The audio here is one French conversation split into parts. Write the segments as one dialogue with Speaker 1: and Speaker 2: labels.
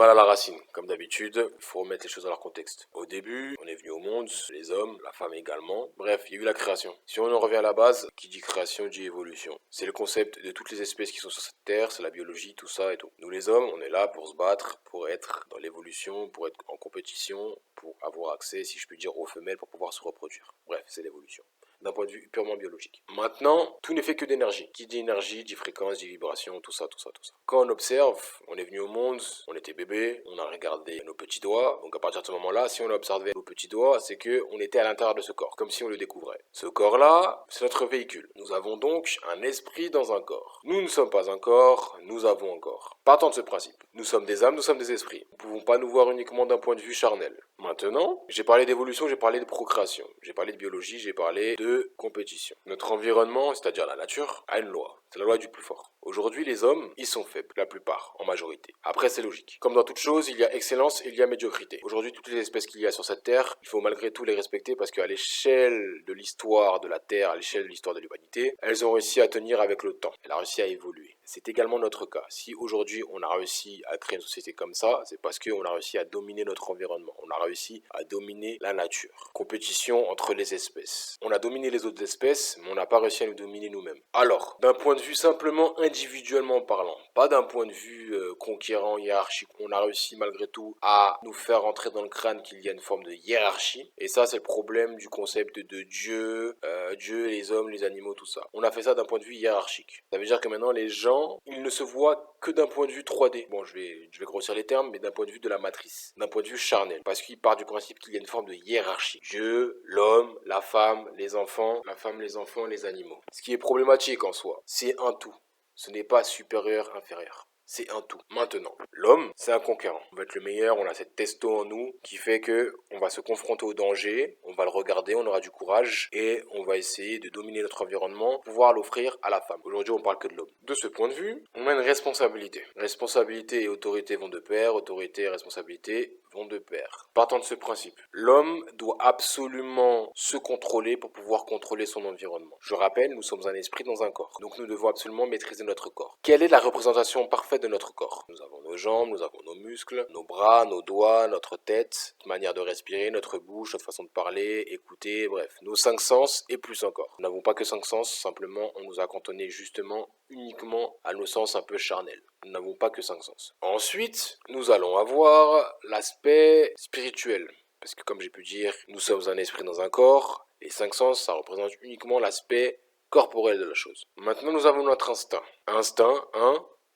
Speaker 1: mal à la racine. Comme d'habitude, il faut remettre les choses dans leur contexte. Au début, on est venu au monde, les hommes, la femme également. Bref, il y a eu la création. Si on en revient à la base, qui dit création dit évolution. C'est le concept de toutes les espèces qui sont sur cette terre, c'est la biologie, tout ça et tout. Nous les hommes, on est là pour se battre, pour être dans l'évolution, pour être en compétition, pour avoir accès, si je puis dire, aux femelles pour pouvoir se reproduire. Bref, c'est l'évolution d'un point de vue purement biologique. Maintenant, tout n'est fait que d'énergie. Qui dit énergie, dit fréquence, dit vibration, tout ça, tout ça, tout ça. Quand on observe, on est venu au monde, on était bébé, on a regardé nos petits doigts. Donc à partir de ce moment-là, si on a observé nos petits doigts, c'est que on était à l'intérieur de ce corps, comme si on le découvrait. Ce corps-là, c'est notre véhicule. Nous avons donc un esprit dans un corps. Nous ne sommes pas un corps, nous avons un corps. Partant de ce principe, nous sommes des âmes, nous sommes des esprits. Nous ne pouvons pas nous voir uniquement d'un point de vue charnel. Maintenant, j'ai parlé d'évolution, j'ai parlé de procréation, j'ai parlé de biologie, j'ai parlé de compétition. Notre environnement, c'est-à-dire la nature, a une loi. C'est la loi du plus fort. Aujourd'hui, les hommes, ils sont faibles, la plupart, en majorité. Après, c'est logique. Comme dans toute chose, il y a excellence et il y a médiocrité. Aujourd'hui, toutes les espèces qu'il y a sur cette terre, il faut malgré tout les respecter parce qu'à l'échelle de l'histoire de la Terre, à l'échelle de l'histoire de l'humanité, elles ont réussi à tenir avec le temps. Elle a réussi à évoluer. C'est également notre cas. Si aujourd'hui on a réussi à créer une société comme ça, c'est parce qu'on a réussi à dominer notre environnement. On a réussi à dominer la nature. Compétition entre les espèces. On a dominé les autres espèces, mais on n'a pas réussi à nous dominer nous-mêmes. Alors, d'un point de vue simplement individuellement parlant, pas d'un point de vue conquérant, hiérarchique, on a réussi malgré tout à nous faire rentrer dans le crâne qu'il y a une forme de hiérarchie. Et ça, c'est le problème du concept de Dieu, Dieu, les hommes, les animaux, tout ça. On a fait ça d'un point de vue hiérarchique. Ça veut dire que maintenant, les gens, ils ne se voient que d'un point de vue 3D. Bon, je vais grossir les termes, mais d'un point de vue de la matrice, d'un point de vue charnel. Parce qu'il part du principe qu'il y a une forme de hiérarchie. Dieu, l'homme, la femme, les enfants, les animaux. Ce qui est problématique en soi, c'est un tout. Ce n'est pas supérieur, inférieur. C'est un tout. Maintenant, l'homme, c'est un conquérant. On va être le meilleur, on a cette testo en nous qui fait que on va se confronter au danger, on va le regarder, on aura du courage et on va essayer de dominer notre environnement pour pouvoir l'offrir à la femme. Aujourd'hui, on parle que de l'homme. De ce point de vue, on a une responsabilité. Responsabilité et autorité vont de pair, autorité et responsabilité vont de pair. Partant de ce principe, l'homme doit absolument se contrôler pour pouvoir contrôler son environnement. Je rappelle, nous sommes un esprit dans un corps. Donc nous devons absolument maîtriser notre corps. Quelle est la représentation parfaite de notre corps? Nous avons nos jambes, nous avons nos muscles, nos bras, nos doigts, notre tête, notre manière de respirer, notre bouche, notre façon de parler, écouter, bref. Nos 5 sens et plus encore. Nous n'avons pas que 5 sens, simplement on nous a cantonné justement uniquement à nos sens un peu charnels. Nous n'avons pas que 5 sens. Ensuite, nous allons avoir l'aspect spirituel. Parce que comme j'ai pu dire, nous sommes un esprit dans un corps. Les 5 sens, ça représente uniquement l'aspect corporel de la chose. Maintenant, nous avons notre instinct. Instinct,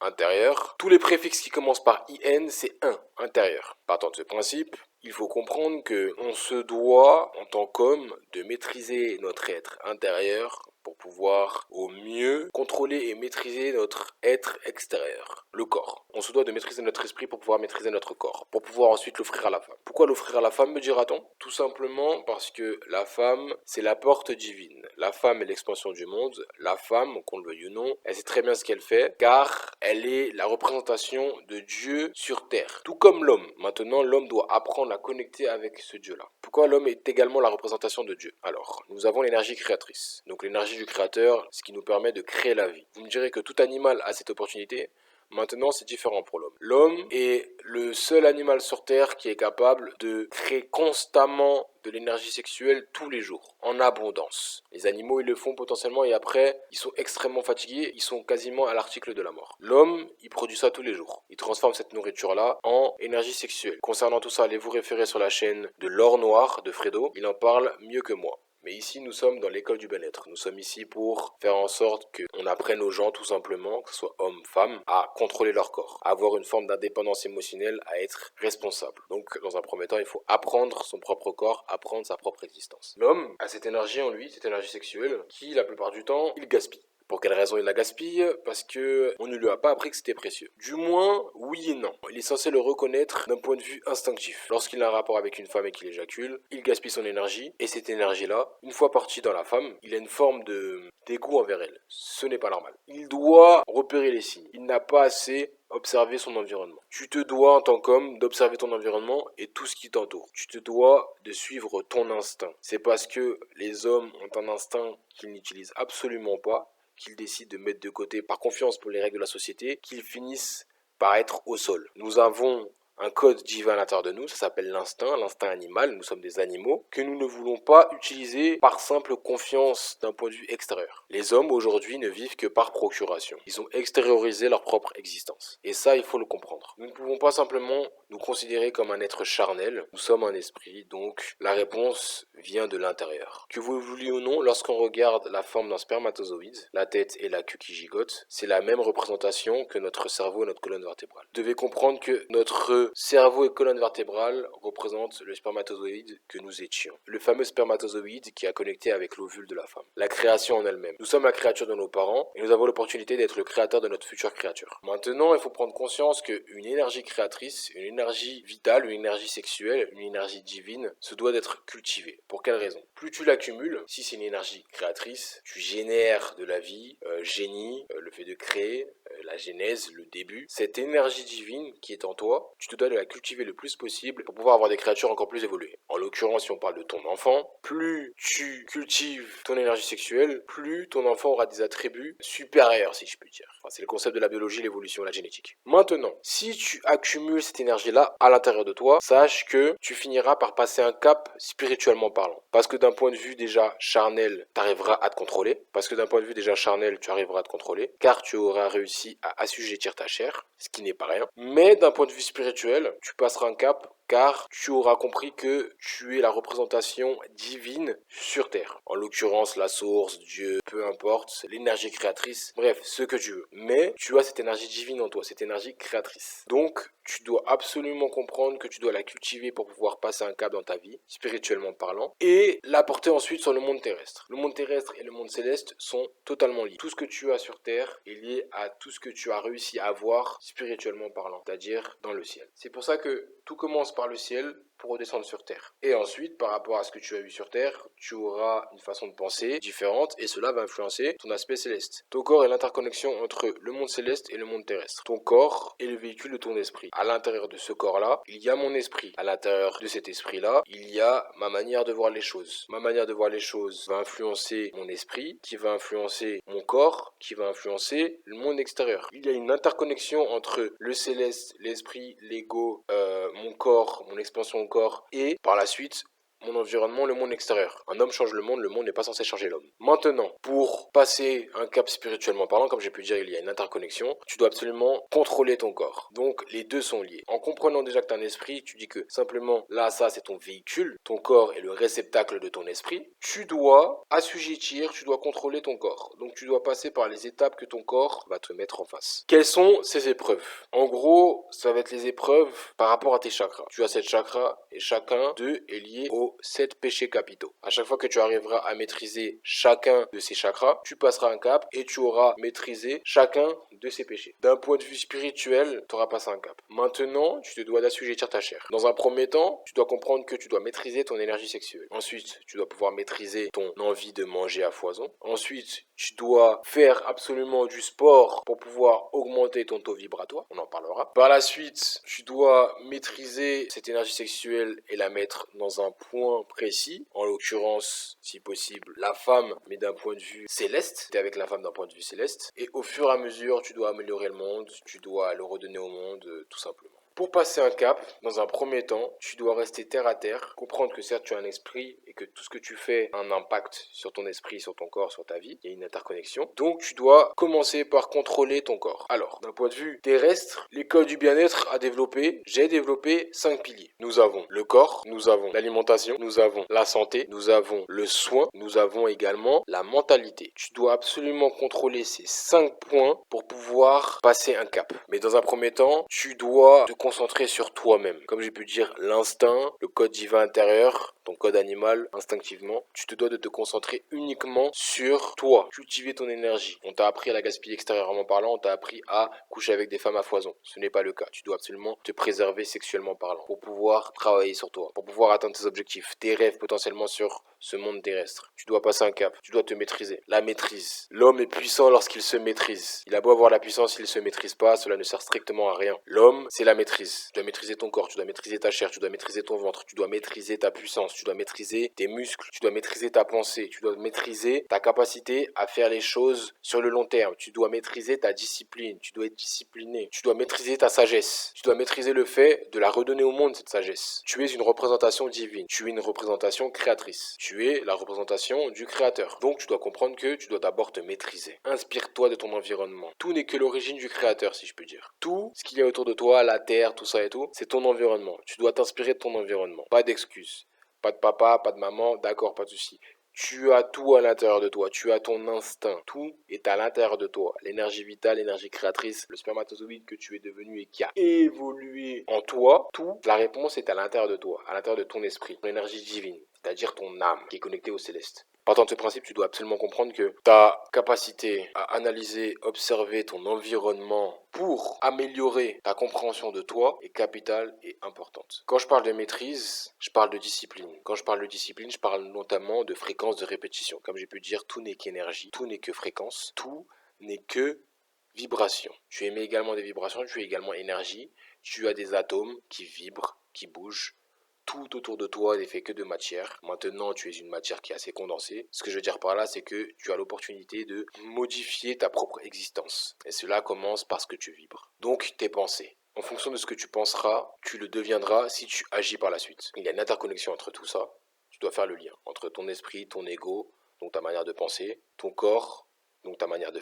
Speaker 1: intérieur. Tous les préfixes qui commencent par IN, c'est intérieur. Partant de ce principe, il faut comprendre que on se doit, en tant qu'homme, de maîtriser notre être intérieur pour pouvoir au mieux contrôler et maîtriser notre être extérieur, le corps. On se doit de maîtriser notre esprit pour pouvoir maîtriser notre corps, pour pouvoir ensuite l'offrir à la femme. Pourquoi l'offrir à la femme, me dira-t-on? Tout simplement parce que la femme, c'est la porte divine. La femme est l'expansion du monde. La femme, qu'on le veuille ou non, elle sait très bien ce qu'elle fait, car elle est la représentation de Dieu sur terre. Tout comme l'homme. Maintenant, l'homme doit apprendre à connecter avec ce Dieu-là. Pourquoi l'homme est également la représentation de Dieu? Alors, nous avons l'énergie créatrice. Donc l'énergie du créateur, ce qui nous permet de créer la vie. Vous me direz que tout animal a cette opportunité. Maintenant, c'est différent pour l'homme. L'homme est le seul animal sur Terre qui est capable de créer constamment de l'énergie sexuelle tous les jours, en abondance. Les animaux, ils le font potentiellement et après, ils sont extrêmement fatigués, ils sont quasiment à l'article de la mort. L'homme, il produit ça tous les jours. Il transforme cette nourriture-là en énergie sexuelle. Concernant tout ça, allez vous référer sur la chaîne de l'or noir de Fredo. Il en parle mieux que moi. Mais ici, nous sommes dans l'école du bien-être. Nous sommes ici pour faire en sorte qu'on apprenne aux gens, tout simplement, que ce soit hommes, femmes, à contrôler leur corps, à avoir une forme d'indépendance émotionnelle, à être responsable. Donc, dans un premier temps, il faut apprendre son propre corps, apprendre sa propre existence. L'homme a cette énergie en lui, cette énergie sexuelle, qui, la plupart du temps, il gaspille. Pour quelle raison il la gaspille? Parce que on ne lui a pas appris que c'était précieux. Du moins, oui et non. Il est censé le reconnaître d'un point de vue instinctif. Lorsqu'il a un rapport avec une femme et qu'il éjacule, il gaspille son énergie. Et cette énergie-là, une fois partie dans la femme, il a une forme d'égout envers elle. Ce n'est pas normal. Il doit repérer les signes. Il n'a pas assez observé son environnement. Tu te dois en tant qu'homme d'observer ton environnement et tout ce qui t'entoure. Tu te dois de suivre ton instinct. C'est parce que les hommes ont un instinct qu'ils n'utilisent absolument pas, qu'ils décident de mettre de côté par confiance pour les règles de la société, qu'ils finissent par être au sol. Nous avons un code divin à l'intérieur de nous, ça s'appelle l'instinct animal, nous sommes des animaux, que nous ne voulons pas utiliser par simple confiance d'un point de vue extérieur. Les hommes aujourd'hui ne vivent que par procuration. Ils ont extériorisé leur propre existence. Et ça, il faut le comprendre. Nous ne pouvons pas simplement nous considérer comme un être charnel, nous sommes un esprit, donc la réponse vient de l'intérieur. Que vous le vouliez ou non, lorsqu'on regarde la forme d'un spermatozoïde, la tête et la queue qui gigotent, c'est la même représentation que notre cerveau et notre colonne vertébrale. Vous devez comprendre que notre cerveau et colonne vertébrale représentent le spermatozoïde que nous étions. Le fameux spermatozoïde qui a connecté avec l'ovule de la femme. La création en elle-même. Nous sommes la créature de nos parents et nous avons l'opportunité d'être le créateur de notre future créature. Maintenant, il faut prendre conscience qu'une énergie créatrice, une énergie vitale, une énergie sexuelle, une énergie divine se doit d'être cultivée. Pour quelle raison? Plus tu l'accumules, si c'est une énergie créatrice, tu génères de la vie, génie, le fait de créer, la genèse, le début. Cette énergie divine qui est en toi, tu te dois de la cultiver le plus possible pour pouvoir avoir des créatures encore plus évoluées. En l'occurrence, si on parle de ton enfant, plus tu cultives ton énergie sexuelle, plus ton enfant aura des attributs supérieurs, si je puis dire. Enfin, c'est le concept de la biologie, l'évolution, la génétique. Maintenant, si tu accumules cette énergie-là à l'intérieur de toi, sache que tu finiras par passer un cap spirituellement parlant. Parce que d'un point de vue déjà charnel, tu arriveras à te contrôler. Parce que d'un point de vue déjà charnel, tu arriveras à te contrôler. Car tu auras réussi à assujettir ta chair, ce qui n'est pas rien. Mais d'un point de vue spirituel, tu passeras un cap car tu auras compris que tu es la représentation divine sur Terre. En l'occurrence, la source, Dieu, peu importe, l'énergie créatrice, bref, ce que tu veux. Mais tu as cette énergie divine en toi, cette énergie créatrice. Donc, tu dois absolument comprendre que tu dois la cultiver pour pouvoir passer un cap dans ta vie, spirituellement parlant, et la porter ensuite sur le monde terrestre. Le monde terrestre et le monde céleste sont totalement liés. Tout ce que tu as sur Terre est lié à tout ce que tu as réussi à avoir spirituellement parlant, c'est-à-dire dans le ciel. C'est pour ça que tout commence par le ciel pour redescendre sur Terre. Et ensuite, par rapport à ce que tu as eu sur Terre, tu auras une façon de penser différente et cela va influencer ton aspect céleste. Ton corps est l'interconnexion entre le monde céleste et le monde terrestre. Ton corps est le véhicule de ton esprit. À l'intérieur de ce corps-là, il y a mon esprit. À l'intérieur de cet esprit-là, il y a ma manière de voir les choses. Ma manière de voir les choses va influencer mon esprit, qui va influencer mon corps, qui va influencer le monde extérieur. Il y a une interconnexion entre le céleste, l'esprit, l'ego, mon corps, mon expansion au corps et par la suite mon environnement, le monde extérieur. Un homme change le monde n'est pas censé changer l'homme. Maintenant, pour passer un cap spirituellement parlant, comme j'ai pu dire, il y a une interconnexion, tu dois absolument contrôler ton corps. Donc, les deux sont liés. En comprenant déjà que tu as un esprit, tu dis que simplement, là, ça, c'est ton véhicule, ton corps est le réceptacle de ton esprit, tu dois assujettir, tu dois contrôler ton corps. Donc, tu dois passer par les étapes que ton corps va te mettre en face. Quelles sont ces épreuves? En gros, ça va être les épreuves par rapport à tes chakras. Tu as 7 chakras et chacun d'eux est lié aux 7 péchés capitaux. À chaque fois que tu arriveras à maîtriser chacun de ces chakras, tu passeras un cap et tu auras maîtrisé chacun de ces péchés. D'un point de vue spirituel, tu auras passé un cap. Maintenant, tu te dois d'assujettir ta chair. Dans un premier temps, tu dois comprendre que tu dois maîtriser ton énergie sexuelle. Ensuite, tu dois pouvoir maîtriser ton envie de manger à foison. Ensuite, tu dois faire absolument du sport pour pouvoir augmenter ton taux vibratoire. On en parlera. Par la suite, tu dois maîtriser cette énergie sexuelle et la mettre dans un point précis, en l'occurrence, si possible, la femme, mais d'un point de vue céleste, t'es avec la femme d'un point de vue céleste, et au fur et à mesure, tu dois améliorer le monde, tu dois le redonner au monde, tout simplement. Pour passer un cap, dans un premier temps, tu dois rester terre à terre, comprendre que certes tu as un esprit et que tout ce que tu fais a un impact sur ton esprit, sur ton corps, sur ta vie, il y a une interconnexion. Donc tu dois commencer par contrôler ton corps. Alors, d'un point de vue terrestre, l'école du bien-être a développé, j'ai développé 5 piliers. Nous avons le corps, nous avons l'alimentation, nous avons la santé, nous avons le soin, nous avons également la mentalité. Tu dois absolument contrôler ces 5 points pour pouvoir passer un cap. Mais dans un premier temps, tu dois te concentrer sur toi-même. Comme j'ai pu dire, l'instinct, le code divin intérieur, ton code animal, instinctivement, tu te dois de te concentrer uniquement sur toi, cultiver ton énergie. On t'a appris à la gaspiller extérieurement parlant, on t'a appris à coucher avec des femmes à foison. Ce n'est pas le cas. Tu dois absolument te préserver sexuellement parlant pour pouvoir travailler sur toi, pour pouvoir atteindre tes objectifs, tes rêves potentiellement sur ce monde terrestre. Tu dois passer un cap, tu dois te maîtriser. La maîtrise. L'homme est puissant lorsqu'il se maîtrise. Il a beau avoir la puissance, s'il ne se maîtrise pas, cela ne sert strictement à rien. L'homme, c'est la maîtrise. maîtrise. Tu dois maîtriser ton corps, tu dois maîtriser ta chair, tu dois maîtriser ton ventre, tu dois maîtriser ta puissance, tu dois maîtriser tes muscles, tu dois maîtriser ta pensée, tu dois maîtriser ta capacité à faire les choses sur le long terme, tu dois maîtriser ta discipline, tu dois être discipliné, tu dois maîtriser ta sagesse, tu dois maîtriser le fait de la redonner au monde, cette sagesse. Tu es une représentation divine, tu es une représentation créatrice, tu es la représentation du créateur. Donc tu dois comprendre que tu dois d'abord te maîtriser. Inspire-toi de ton environnement. Tout n'est que l'origine du créateur, si je peux dire. Tout ce qu'il y a autour de toi, la terre, tout ça et tout, c'est ton environnement. Tu dois t'inspirer de ton environnement. Pas d'excuses. Pas de papa, pas de maman, d'accord, pas de souci. Tu as tout à l'intérieur de toi, tu as ton instinct, tout est à l'intérieur de toi. L'énergie vitale, l'énergie créatrice, le spermatozoïde que tu es devenu et qui a évolué en toi, tout, la réponse est à l'intérieur de toi, à l'intérieur de ton esprit, ton énergie divine, c'est-à-dire ton âme qui est connectée au céleste. Partant de ce principe, tu dois absolument comprendre que ta capacité à analyser, observer ton environnement pour améliorer ta compréhension de toi est capitale et importante. Quand je parle de maîtrise, je parle de discipline. Quand je parle de discipline, je parle notamment de fréquence de répétition. Comme j'ai pu dire, tout n'est qu'énergie, tout n'est que fréquence, tout n'est que vibration. Tu émets également des vibrations, tu es également énergie, tu as des atomes qui vibrent, qui bougent. Tout autour de toi n'est fait que de matière. Maintenant, tu es une matière qui est assez condensée. Ce que je veux dire par là, c'est que tu as l'opportunité de modifier ta propre existence. Et cela commence par ce que tu vibres. Donc, tes pensées. En fonction de ce que tu penseras, tu le deviendras si tu agis par la suite. Il y a une interconnexion entre tout ça. Tu dois faire le lien entre ton esprit, ton ego, donc ta manière de penser, ton corps, donc ta manière de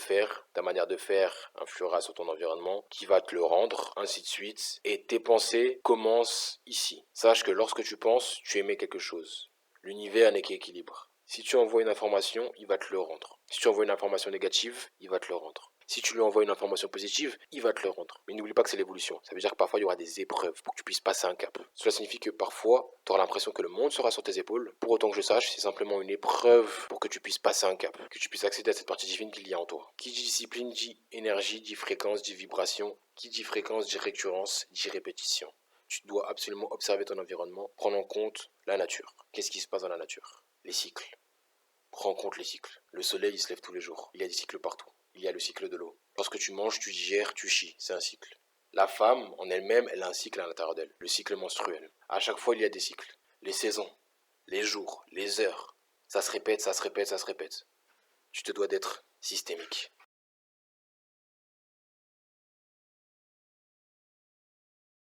Speaker 1: faire influera sur ton environnement qui va te le rendre, ainsi de suite. Et tes pensées commencent ici. Sache que lorsque tu penses, tu émets quelque chose. L'univers n'est qu'équilibre. Si tu envoies une information, il va te le rendre. Si tu envoies une information négative, il va te le rendre. Si tu lui envoies une information positive, il va te le rendre. Mais n'oublie pas que c'est l'évolution. Ça veut dire que parfois il y aura des épreuves pour que tu puisses passer un cap. Cela signifie que parfois, tu auras l'impression que le monde sera sur tes épaules. Pour autant que je sache, c'est simplement une épreuve pour que tu puisses passer un cap. Que tu puisses accéder à cette partie divine qu'il y a en toi. Qui dit discipline, dit énergie, dit fréquence, dit vibration. Qui dit fréquence, dit récurrence, dit répétition. Tu dois absolument observer ton environnement, prendre en compte la nature. Qu'est-ce qui se passe dans la nature? Les cycles. Prends en compte les cycles. Le soleil, il se lève tous les jours. Il y a des cycles partout. Il y a le cycle de l'eau. Lorsque tu manges, tu digères, tu chies. C'est un cycle. La femme, en elle-même, elle a un cycle à l'intérieur d'elle. Le cycle menstruel. À chaque fois, il y a des cycles. Les saisons, les jours, les heures. Ça se répète, ça se répète, ça se répète. Tu te dois d'être systémique.